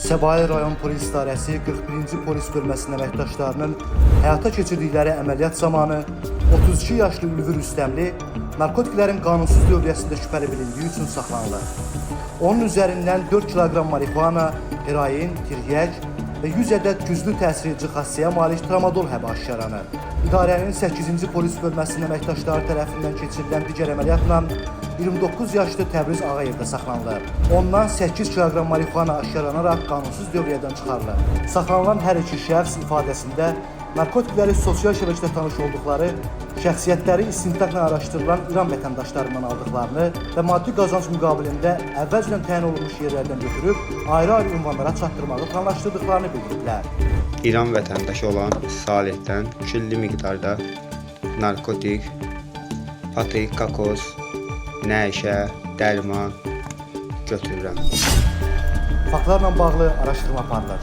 Səbail rayon polis idarəsi 41-ci polis bölməsinin əməkdaşlarının həyata keçirdikləri əməliyyat zamanı 32 yaşlı Ülvi Rüstəmli narkotiklərin qanunsuz dövriyyəsində şübhəli bilindiyi üçün saxlanılır. Onun üzərindən 4 kiloqram marihuana, heroin, tiryək və 100 ədəd güclü təsiredici xassəyə malik tramadol həbə aşkarlanır. İdarənin 8-ci polis bölməsinin əməkdaşları tərəfindən keçirilən digər əməliyyatla 29 yaşlı Təbriz Ağayev də saxlanılır. Ondan 8 kiloqram marihuana aşkarlanaraq qanunsuz dövriyyədən çıxarılır. Saxlanılan hər iki şəxs ifadəsində narkotikləri sosial şəbəkədə tanış olduqları, şəxsiyyətləri istintaqla araşdırılan İran vətəndaşlarından aldıqlarını və maddi qazanc müqabilində əvvəlcədən təyin olunmuş yerlərdən götürüb ayrı-ayrı ünvanlara çatdırmağı planlaşdırdıqlarını bildiriblər. İran vətəndaşı olan Salihdən külli miqdarda narkotik, patrik, kakos, nəşə, dərman götürürəm. Faktlarla bağlı araşdırma aparılır.